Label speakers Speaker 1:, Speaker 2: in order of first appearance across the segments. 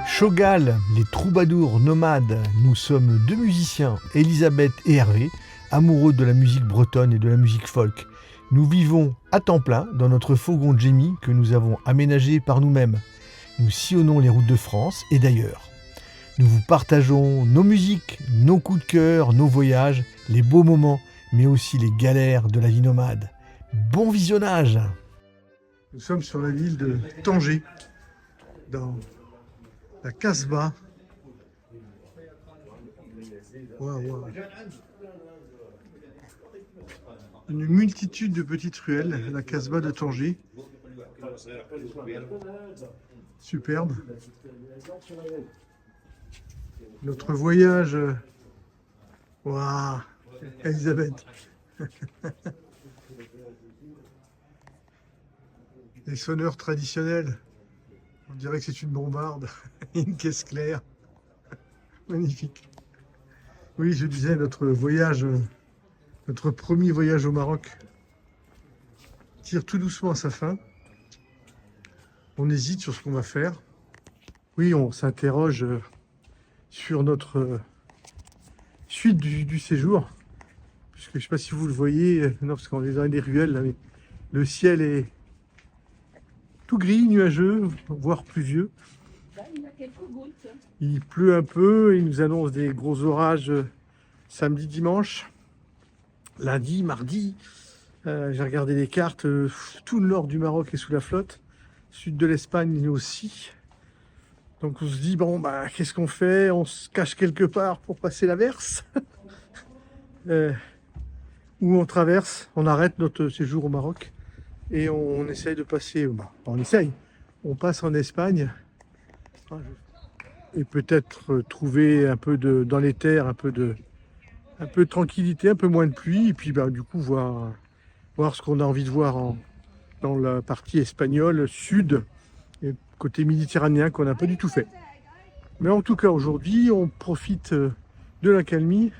Speaker 1: Chogal, les troubadours nomades, nous sommes deux musiciens, Elisabeth et Hervé, amoureux de la musique bretonne et de la musique folk. Nous vivons à temps plein dans notre fourgon Jamie que nous avons aménagé par nous-mêmes. Nous sillonnons les routes de France et d'ailleurs. Nous vous partageons nos musiques, nos coups de cœur, nos voyages, les beaux moments, mais aussi les galères de la vie nomade. Bon visionnage!
Speaker 2: Nous sommes sur la ville de Tanger, dans la Casbah. Wow. Une multitude de petites ruelles, la Casbah de Tanger. Superbe. Notre voyage. Waouh, Elisabeth. Les sonneurs traditionnels. On dirait que c'est une bombarde, une caisse claire. Magnifique. Oui, je disais, notre voyage, notre premier voyage au Maroc tire tout doucement à sa fin. On hésite sur ce qu'on va faire. Oui, on s'interroge sur notre suite du séjour. Puisque je ne sais pas si vous le voyez, non, parce qu'on est dans des ruelles, là, mais le ciel est tout gris, nuageux, voire pluvieux.
Speaker 3: Il y a quelques gouttes.
Speaker 2: Il pleut un peu, il nous annonce des gros orages samedi, dimanche, lundi, mardi. J'ai regardé les cartes, tout le nord du Maroc est sous la flotte, sud de l'Espagne aussi. Donc on se dit, bon, bah, qu'est-ce qu'on fait? On se cache quelque part pour passer l'averse ou on traverse, on arrête notre séjour au Maroc. Et on essaye de passer, on passe en Espagne et peut-être trouver un peu dans les terres, un peu de tranquillité, un peu moins de pluie, et puis du coup voir ce qu'on a envie de voir dans la partie espagnole, sud, et côté méditerranéen qu'on n'a pas du tout fait. Mais en tout cas aujourd'hui, on profite de l'accalmie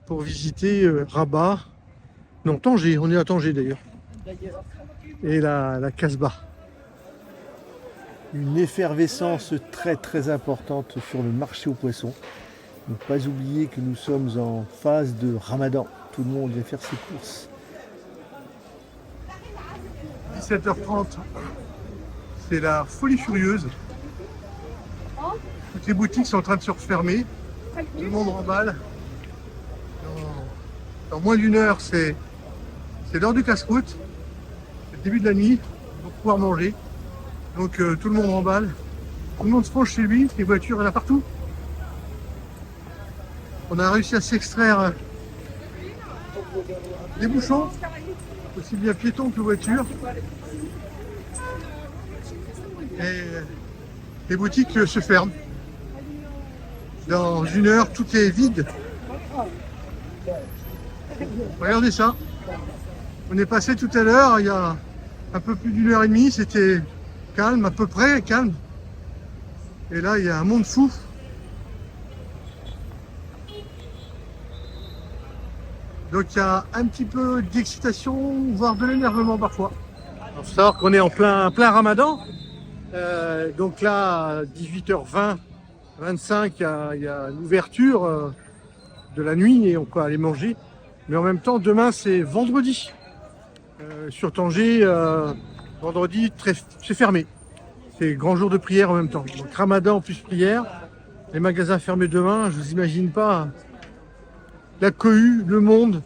Speaker 2: pour visiter Rabat, non Tanger, on est à Tanger d'ailleurs. Et la Casbah.
Speaker 1: Une effervescence très très importante sur le marché aux poissons. Ne pas oublier que nous sommes en phase de Ramadan. Tout le monde vient faire ses courses.
Speaker 2: 17h30, c'est la folie furieuse. Toutes les boutiques sont en train de se refermer. Tout le monde remballe. Dans moins d'une heure, c'est l'heure du casse-croûte. Début de la nuit, pour pouvoir manger. Donc tout le monde remballe, tout le monde se penche chez lui, les voitures, il y en a partout. On a réussi à s'extraire des bouchons, aussi bien piétons que voitures. Et les boutiques se ferment. Dans une heure, tout est vide. Regardez ça. On est passé tout à l'heure, il y a un peu plus d'une heure et demie, c'était calme, à peu près calme. Et là, il y a un monde fou. Donc il y a un petit peu d'excitation, voire de l'énervement parfois. Il faut savoir qu'on est en plein Ramadan. Donc là, à 18h20, 25, il y a l'ouverture de la nuit et on peut aller manger. Mais en même temps, demain, c'est vendredi. Sur Tanger, vendredi, c'est fermé. C'est grand jour de prière en même temps. Donc Ramadan plus prière. Les magasins fermés demain, je vous imagine pas la cohue, le monde.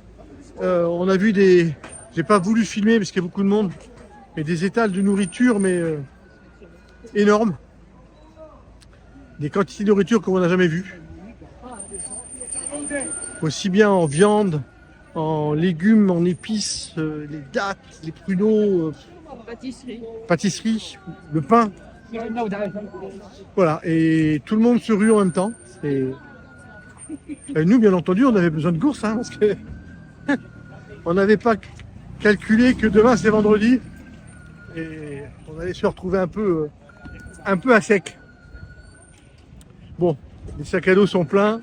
Speaker 2: On a vu j'ai pas voulu filmer parce qu'il y a beaucoup de monde, mais des étals de nourriture, mais énormes. Des quantités de nourriture qu'on n'a jamais vues. Aussi bien en viande, en légumes, en épices, les dattes, les pruneaux, pâtisserie, le pain. Voilà, et tout le monde se rue en même temps. Et nous, bien entendu, on avait besoin de courses, parce que on n'avait pas calculé que demain c'est vendredi. et on allait se retrouver un peu à sec. Bon, les sacs à dos sont pleins.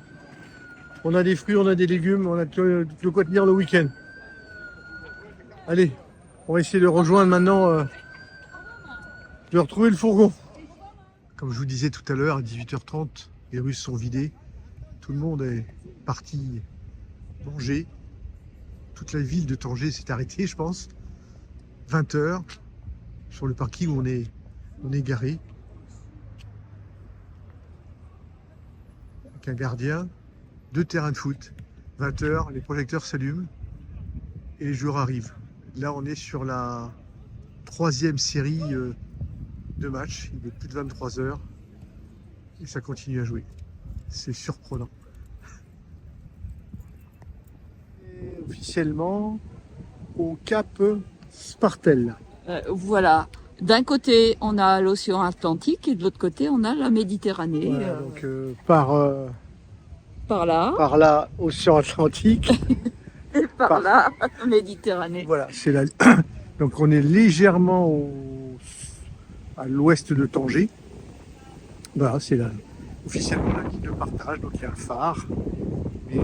Speaker 2: On a des fruits, on a des légumes, on a de quoi tenir le week-end. Allez, on va essayer de rejoindre maintenant, de retrouver le fourgon. Comme je vous disais tout à l'heure, à 18h30, les rues sont vidées. Tout le monde est parti manger. Toute la ville de Tanger s'est arrêtée, je pense. 20h, sur le parking où on est garé. Avec un gardien, 2 terrains de foot. 20h, les projecteurs s'allument et les joueurs arrivent. Là, on est sur la 3e série de matchs. Il est plus de 23h et ça continue à jouer. C'est surprenant. Et officiellement au Cap Spartel.
Speaker 3: Voilà. D'un côté, on a l'océan Atlantique et de l'autre côté, on a la Méditerranée.
Speaker 2: Voilà, donc par
Speaker 3: Par là
Speaker 2: là, océan Atlantique.
Speaker 3: et par là, Méditerranée.
Speaker 2: Voilà, c'est la... Donc on est légèrement à l'ouest de Tanger. Voilà, c'est officiellement la ligne de partage, donc il y a un phare. Mais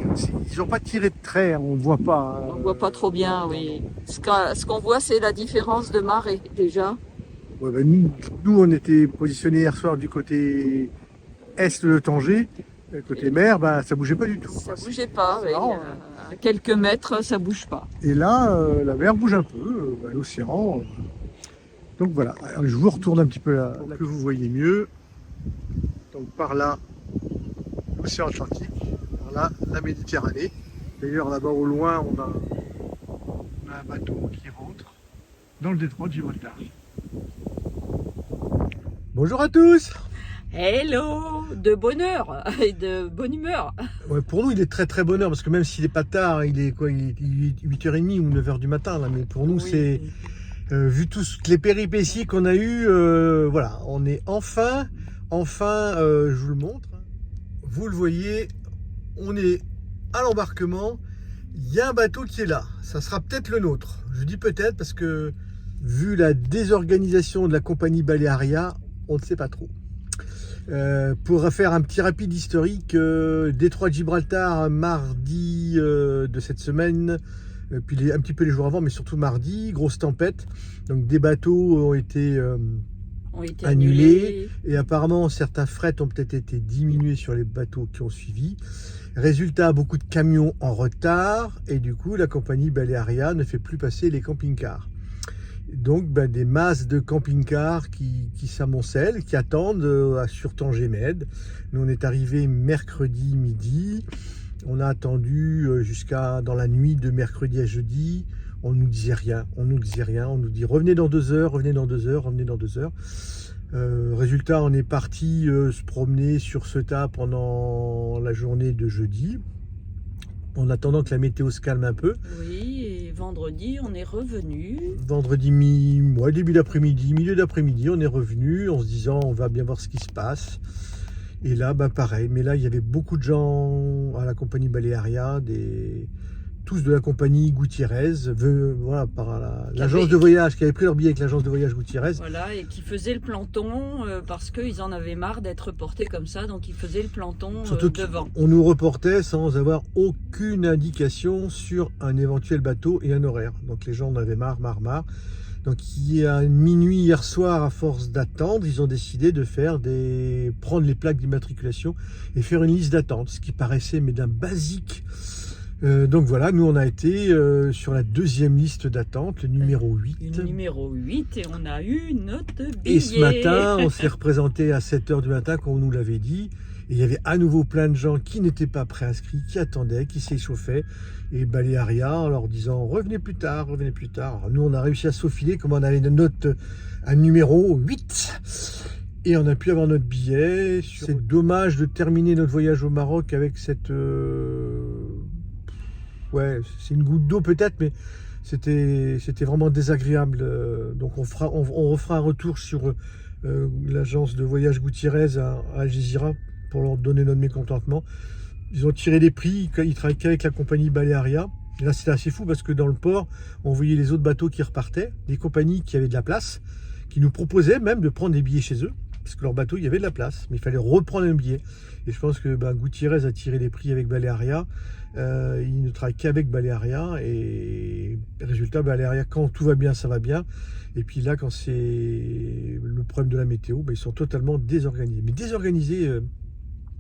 Speaker 2: ils n'ont pas tiré de trait, hein, on ne voit pas.
Speaker 3: On voit pas trop bien, oui. Ce qu'on voit, c'est la différence de marée, déjà.
Speaker 2: Ouais, ben nous, on était positionnés hier soir du côté est de Tanger. Côté mer, ben, ça bougeait pas du tout.
Speaker 3: Ça bougeait pas,
Speaker 2: C'est
Speaker 3: oui.
Speaker 2: marrant,
Speaker 3: À quelques mètres, ça bouge pas.
Speaker 2: Et là, la mer bouge un peu, l'océan. Donc voilà, alors, je vous retourne un petit peu là, pour que vous voyez mieux. Donc par là, l'océan Atlantique, par là, la Méditerranée. D'ailleurs, là-bas au loin, on a un bateau qui rentre dans le détroit de Gibraltar. Bonjour à tous!
Speaker 3: Hello! De bonheur et de bonne humeur.
Speaker 2: Ouais, pour nous, il est très très bonne heure parce que même s'il n'est pas tard, il est quoi? Il est 8h30 ou 9h du matin là, mais pour nous,
Speaker 3: Oui.
Speaker 2: c'est vu toutes les péripéties qu'on a eues, voilà, on est enfin, je vous le montre, vous le voyez, on est à l'embarquement, il y a un bateau qui est là, ça sera peut-être le nôtre, je dis peut-être parce que vu la désorganisation de la compagnie Balearia, on ne sait pas trop. Pour faire un petit rapide historique, détroit de Gibraltar mardi de cette semaine, puis un petit peu les jours avant, mais surtout mardi, grosse tempête, donc des bateaux ont été annulés et apparemment certains frets ont peut-être été diminués sur les bateaux qui ont suivi. Résultat, beaucoup de camions en retard et du coup la compagnie Balearia ne fait plus passer les camping-cars. Donc des masses de camping-cars qui s'amoncellent, qui attendent sur Tanger Med. Nous on est arrivé mercredi midi, on a attendu jusqu'à dans la nuit de mercredi à jeudi, on nous disait rien, on nous dit revenez dans 2 heures, revenez dans 2 heures, revenez dans 2 heures. Résultat, on est parti se promener sur Ceuta pendant la journée de jeudi, en attendant que la météo se calme un peu.
Speaker 3: Oui, et vendredi, on est revenu.
Speaker 2: Vendredi, début d'après-midi, milieu d'après-midi, on est revenu en se disant on va bien voir ce qui se passe. Et là, pareil, mais là, il y avait beaucoup de gens à la compagnie Balearia, tous de la compagnie Gutiérrez, voilà, par l'agence de voyage, qui avait pris leur billet avec l'agence de voyage Gutiérrez.
Speaker 3: Voilà, et qui faisaient le planton parce qu'ils en avaient marre d'être portés comme ça, donc ils faisaient le planton
Speaker 2: Surtout
Speaker 3: devant.
Speaker 2: On nous reportait sans avoir aucune indication sur un éventuel bateau et un horaire. Donc les gens en avaient marre. Donc à minuit hier soir, à force d'attendre, ils ont décidé de prendre les plaques d'immatriculation et faire une liste d'attente, ce qui paraissait mais d'un basique. Donc voilà, nous on a été sur la 2e liste d'attente, le numéro 8.
Speaker 3: Le numéro 8 et on a eu notre billet.
Speaker 2: Et ce matin, on s'est représenté à 7h du matin, comme on nous l'avait dit. Et il y avait à nouveau plein de gens qui n'étaient pas préinscrits, qui attendaient, qui s'échauffaient. Et Balearia en leur disant revenez plus tard. Alors, nous on a réussi à se faufiler, comme on avait un numéro 8. Et on a pu avoir notre billet. C'est dommage de terminer notre voyage au Maroc avec cette... Ouais, c'est une goutte d'eau peut-être, mais c'était vraiment désagréable. Donc on refera un retour sur l'agence de voyage Gutiérrez à Algésiras pour leur donner notre mécontentement. Ils ont tiré les prix, ils travaillent qu'avec la compagnie Balearia.
Speaker 1: Et là, c'était assez fou parce que dans le port, on voyait les autres bateaux qui repartaient, des compagnies qui avaient de la place, qui nous proposaient même de prendre des billets chez eux, parce que leur bateau, il y avait de la place, mais il fallait reprendre un billet. Et je pense que Gutiérrez a tiré les prix avec Balearia. Il ne travaille qu'avec Balearia. Et résultat, Balearia, quand tout va bien, ça va bien. Et puis là, quand c'est le problème de la météo, ils sont totalement désorganisés. Mais désorganisés...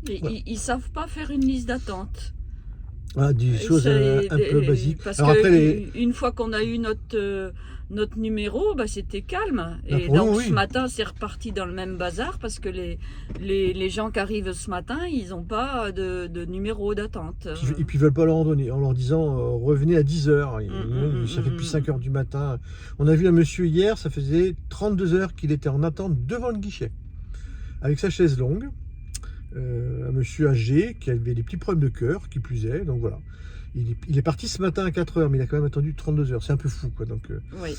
Speaker 3: Ils ne savent pas faire une liste d'attente.
Speaker 1: Des choses un peu basiques.
Speaker 3: Parce
Speaker 1: Alors
Speaker 3: que une fois qu'on a eu notre numéro, c'était calme. Et donc ce matin, c'est reparti dans le même bazar parce que les gens qui arrivent ce matin, ils n'ont pas de numéro d'attente.
Speaker 1: Et puis ils ne veulent pas leur en donner en leur disant revenez à 10h. Ça fait depuis 5h du matin. On a vu un monsieur hier, ça faisait 32 heures qu'il était en attente devant le guichet avec sa chaise longue. Un monsieur âgé qui avait des petits problèmes de cœur, qui plus est, donc voilà. Il est parti ce matin à 4h, mais il a quand même attendu 32 heures. C'est un peu fou, quoi. Donc,
Speaker 3: oui.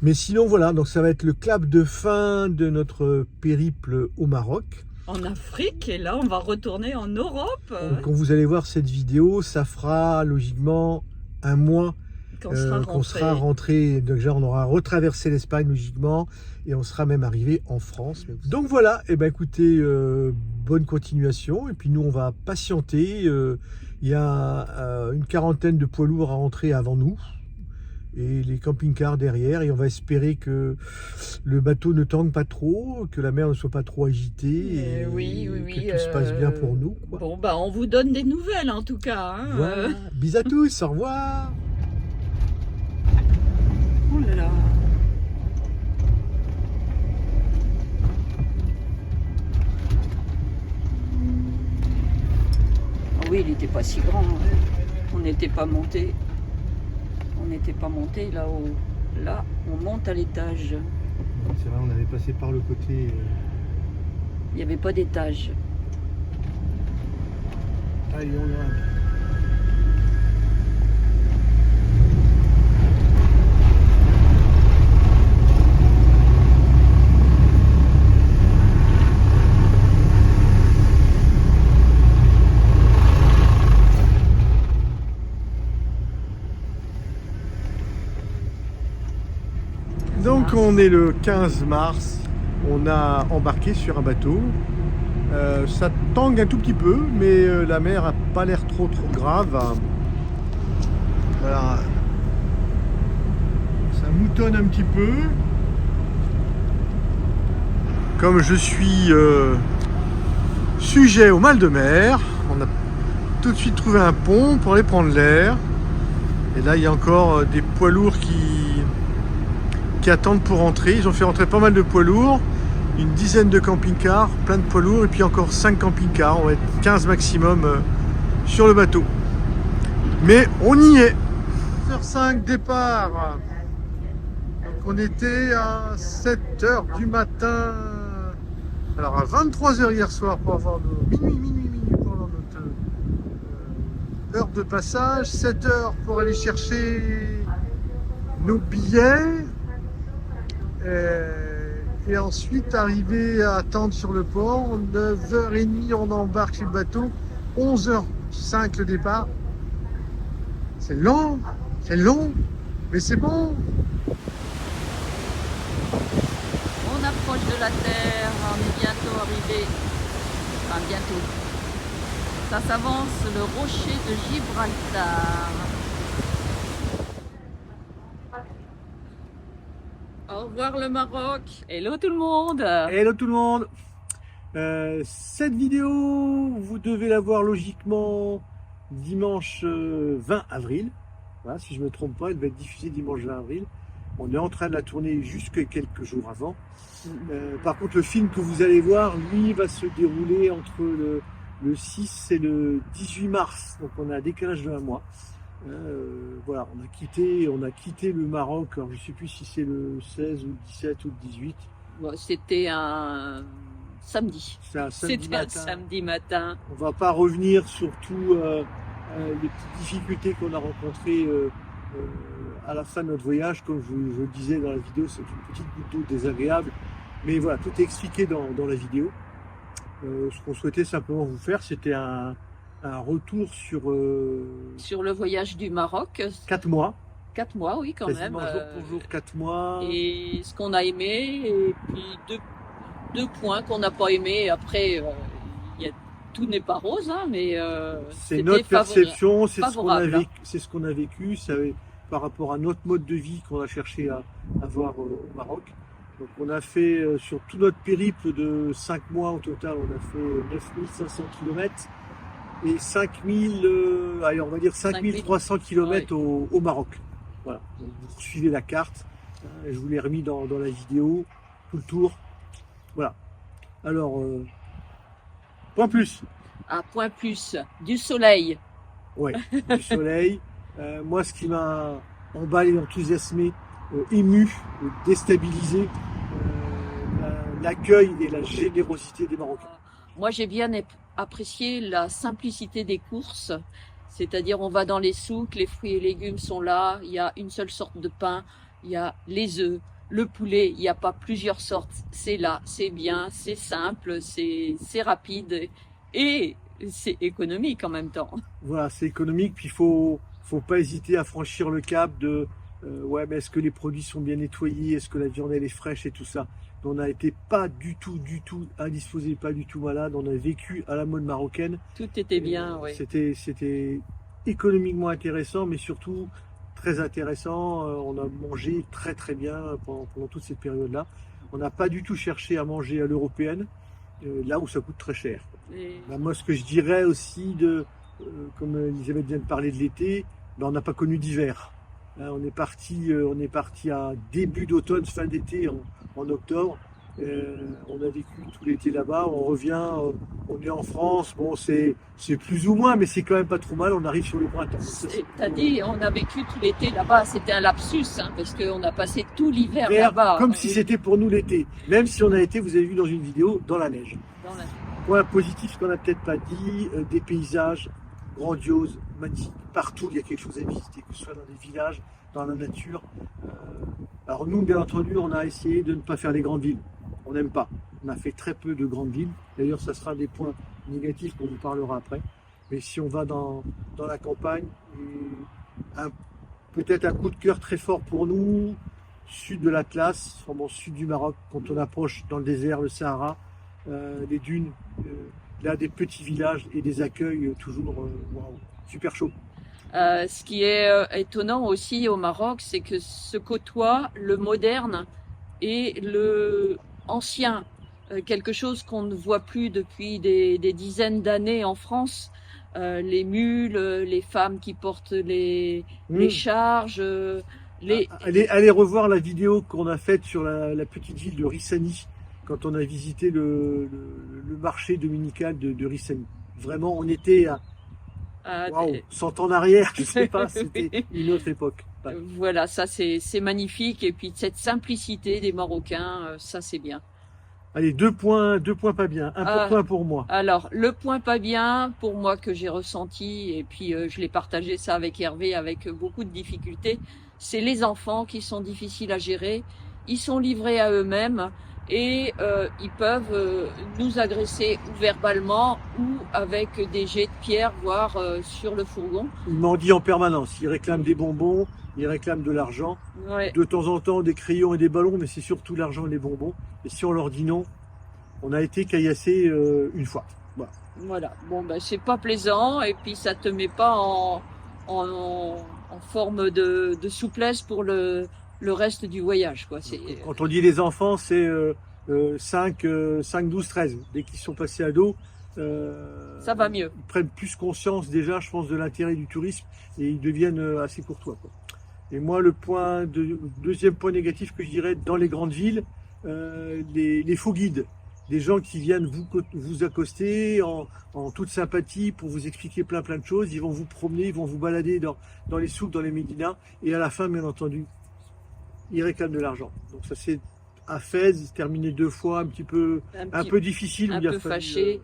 Speaker 1: Mais sinon, voilà, donc ça va être le clap de fin de notre périple au Maroc.
Speaker 3: En Afrique, et là, on va retourner en Europe.
Speaker 1: Donc, quand vous allez voir cette vidéo, ça fera logiquement un mois qu'on sera rentré. Donc, déjà, on aura retraversé l'Espagne, logiquement, et on sera même arrivé en France. Donc, voilà, et écoutez, bonne continuation. Et puis, nous, on va patienter. Il y a une quarantaine de poids lourds à rentrer avant nous et les camping-cars derrière, et on va espérer que le bateau ne tangue pas trop, que la mer ne soit pas trop agitée et que tout se passe bien pour nous, quoi.
Speaker 3: Bon, on vous donne des nouvelles en tout cas. Hein.
Speaker 1: Voilà. Bis à tous, au revoir.
Speaker 3: Oh là là. Oui, il n'était pas si grand. On n'était pas monté. On n'était pas monté là-haut. Là, on monte à l'étage.
Speaker 1: C'est vrai, on avait passé par le côté.
Speaker 3: Il n'y avait pas d'étage.
Speaker 1: Allez, on y va. Donc on est le 15 mars, on a embarqué sur un bateau, ça tangue un tout petit peu, mais la mer n'a pas l'air trop grave. Voilà. Ça moutonne un petit peu. Comme je suis sujet au mal de mer, on a tout de suite trouvé un pont pour aller prendre l'air. Et là il y a encore des poids lourds qui attendent pour rentrer. Ils ont fait rentrer pas mal de poids lourds, une dizaine de camping-cars, plein de poids lourds, et puis encore 5 camping-cars. On va être 15 maximum sur le bateau. Mais on y est. 10h05 départ. Donc on était à 7h du matin. Alors à 23h hier soir pour avoir minuit pour avoir notre heure de passage. 7h pour aller chercher nos billets. Et ensuite arriver à attendre sur le port. 9h30 on embarque sur le bateau. 11h05 le départ. C'est long, mais c'est bon.
Speaker 3: On approche de la terre, on est bientôt arrivé. Enfin bientôt. Ça s'avance, le rocher de Gibraltar. Au revoir le Maroc. Hello tout le monde.
Speaker 1: Hello tout le monde. Cette vidéo, vous devez la voir logiquement dimanche 20 avril. Voilà, si je ne me trompe pas, elle va être diffusée dimanche 20 avril. On est en train de la tourner jusque quelques jours avant. Par contre, le film que vous allez voir, lui, va se dérouler entre le 6 et le 18 mars. Donc on a un décalage de un mois. Voilà, on a quitté le Maroc. Alors je ne sais plus si c'est le 16 ou le 17 ou le 18.
Speaker 3: C'était un samedi. C'était un samedi matin.
Speaker 1: On va pas revenir sur tout les petites difficultés qu'on a rencontrées à la fin de notre voyage. Comme je le disais dans la vidéo, c'est une petite goutte d'eau désagréable. Mais voilà, tout est expliqué dans la vidéo. Ce qu'on souhaitait simplement vous faire, c'était un
Speaker 2: un retour sur
Speaker 3: le voyage du Maroc.
Speaker 2: 4 mois.
Speaker 3: 4 mois, oui, quand même.
Speaker 2: Jour pour jour, 4 mois.
Speaker 3: Et ce qu'on a aimé, et puis deux points qu'on n'a pas aimé. Après, tout n'est pas rose, hein, mais
Speaker 2: c'est notre perception, c'est ce qu'on a vécu, c'est par rapport à notre mode de vie qu'on a cherché à voir au Maroc. Donc on a fait, sur tout notre périple de 5 mois au total, on a fait 9500 km et 5300 km au Maroc. Voilà, donc vous suivez la carte, je vous l'ai remis dans la vidéo, tout le tour. Voilà. Alors, point plus.
Speaker 3: Point plus, du soleil.
Speaker 2: Oui, du soleil. Moi, ce qui m'a emballé, enthousiasmé, ému, déstabilisé, l'accueil et la générosité des Marocains.
Speaker 3: Moi, j'ai bien apprécié la simplicité des courses. C'est-à-dire, on va dans les souks, les fruits et légumes sont là, il y a une seule sorte de pain, il y a les œufs, le poulet, il n'y a pas plusieurs sortes, c'est là, c'est bien, c'est simple, c'est rapide et c'est économique en même temps.
Speaker 2: Voilà, c'est économique, puis il faut pas hésiter à franchir le cap de ouais, mais est-ce que les produits sont bien nettoyés, est-ce que la viande elle est fraîche et tout ça. On n'a été pas du tout indisposé, pas du tout malade. On a vécu à la mode marocaine.
Speaker 3: Tout était bien, oui.
Speaker 2: C'était économiquement intéressant, mais surtout très intéressant. On a mangé très très bien pendant toute cette période-là. On n'a pas du tout cherché à manger à l'européenne, là où ça coûte très cher. Bah, moi, ce que je dirais aussi, comme Elisabeth vient de parler de l'été, on n'a pas connu d'hiver. On est parti à début d'automne, fin d'été, en octobre. On a vécu tout l'été là-bas. On revient, on est en France. Bon, c'est plus ou moins, mais c'est quand même pas trop mal. On arrive sur le printemps.
Speaker 3: T'as dit, on a vécu tout l'été là-bas. C'était un lapsus, hein, parce qu'on a passé tout l'hiver là-bas.
Speaker 2: Comme si c'était pour nous l'été. Même si on a été, vous avez vu dans une vidéo, dans la neige. Point positif, ce qu'on n'a peut-être pas dit, des paysages grandioses, magnifiques. Partout, il y a quelque chose à visiter, que ce soit dans des villages, dans la nature. Alors nous, bien entendu, on a essayé de ne pas faire les grandes villes. On n'aime pas. On a fait très peu de grandes villes. D'ailleurs, ça sera des points négatifs qu'on vous parlera après. Mais si on va dans la campagne, peut-être un coup de cœur très fort pour nous, sud de l'Atlas, vraiment sud du Maroc, quand on approche dans le désert, le Sahara, les dunes, là des petits villages et des accueils toujours wow, super chaud.
Speaker 3: Ce qui est étonnant aussi au Maroc, c'est que se côtoie le moderne et le ancien, quelque chose qu'on ne voit plus depuis des dizaines d'années en France. Les mules, les femmes qui portent les charges.
Speaker 2: Allez revoir la vidéo qu'on a faite sur la petite ville de Rissani, quand on a visité le marché dominical de Rissani. Vraiment, on était à 100 ans en arrière, je sais pas, c'était une autre époque. Ouais.
Speaker 3: Voilà, ça c'est magnifique. Et puis cette simplicité des Marocains, ça c'est bien.
Speaker 2: Allez, deux points pas bien. Un point pour moi.
Speaker 3: Alors, le point pas bien, pour moi, que j'ai ressenti, et puis je l'ai partagé ça avec Hervé, avec beaucoup de difficultés, c'est les enfants qui sont difficiles à gérer. Ils sont livrés à eux-mêmes. Et ils peuvent nous agresser ou verbalement ou avec des jets de pierre, voire sur le fourgon.
Speaker 2: Ils mendient en permanence, ils réclament des bonbons, ils réclament de l'argent, de temps en temps des crayons et des ballons, mais c'est surtout l'argent et les bonbons. Et si on leur dit non, on a été caillassé une fois.
Speaker 3: Voilà, bon ben c'est pas plaisant et puis ça te met pas en forme de souplesse pour le reste du voyage, quoi.
Speaker 2: Quand on dit les enfants, c'est 5, 12, 13. Dès qu'ils sont passés à dos,
Speaker 3: ça va mieux.
Speaker 2: Ils prennent plus conscience déjà, je pense, de l'intérêt du tourisme et ils deviennent assez courtois, quoi. Et moi, deuxième point négatif que je dirais, dans les grandes villes, les faux guides. Des gens qui viennent vous accoster en toute sympathie pour vous expliquer plein de choses. Ils vont vous promener, ils vont vous balader dans les souks, dans les médinas. Et à la fin, bien entendu, ils réclament de l'argent. Donc ça c'est à Fès, terminé 2 fois, un peu difficile,
Speaker 3: un peu fâché.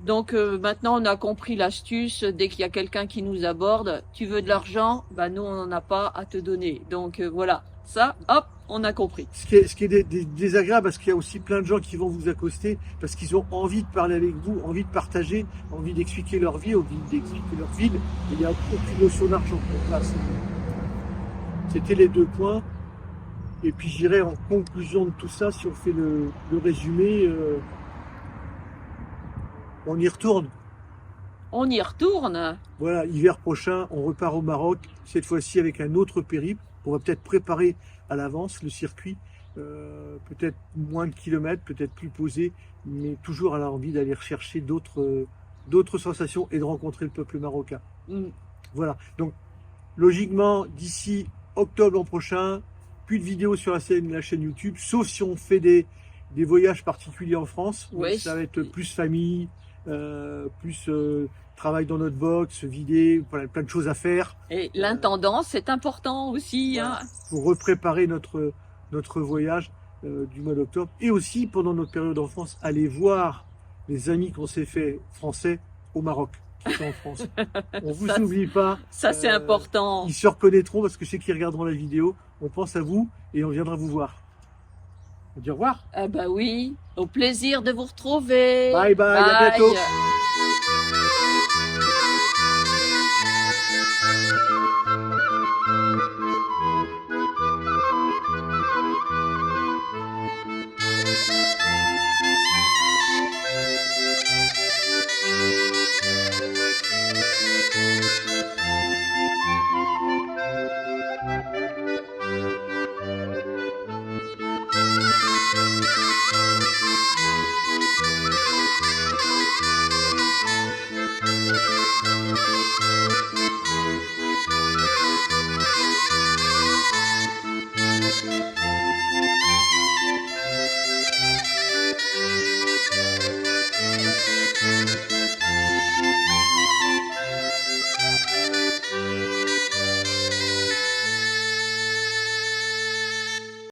Speaker 3: Donc maintenant on a compris l'astuce. Dès qu'il y a quelqu'un qui nous aborde, tu veux de l'argent, bah nous on n'en a pas à te donner. Donc voilà, ça, hop, On a compris.
Speaker 2: Ce qui est désagréable, parce qu'il y a aussi plein de gens qui vont vous accoster, parce qu'ils ont envie de parler avec vous, envie de partager, envie d'expliquer leur vie, envie d'expliquer leur ville. Il n'y a aucune notion d'argent. C'était les 2 points. Et puis j'irai en conclusion de tout ça, si on fait le résumé, on y retourne.
Speaker 3: On y retourne.
Speaker 2: Voilà, hiver prochain, on repart au Maroc, cette fois-ci avec un autre périple. On va peut-être préparer à l'avance le circuit, peut-être moins de kilomètres, peut-être plus posé, mais toujours à l'envie d'aller rechercher d'autres sensations et de rencontrer le peuple marocain. Voilà, donc logiquement, d'ici octobre l'an prochain, plus de vidéos sur la chaîne YouTube, sauf si on fait des voyages particuliers en France.
Speaker 3: Oui.
Speaker 2: Ça va être plus famille, plus travail dans notre box, vider, voilà, plein de choses à faire.
Speaker 3: Et l'intendance, c'est important aussi.
Speaker 2: Voilà,
Speaker 3: Hein.
Speaker 2: pour repréparer notre voyage du mois d'octobre. Et aussi, pendant notre période en France, aller voir les amis qu'on s'est fait français au Maroc, qui sont en France. On vous oublie pas.
Speaker 3: Ça, c'est important.
Speaker 2: Ils se reconnaîtront parce que je sais qu'ils regarderont la vidéo. On pense à vous et on viendra vous voir. On dit au revoir.
Speaker 3: Ah bah oui, au plaisir de vous retrouver.
Speaker 2: Bye bye, à bientôt.
Speaker 3: Bye.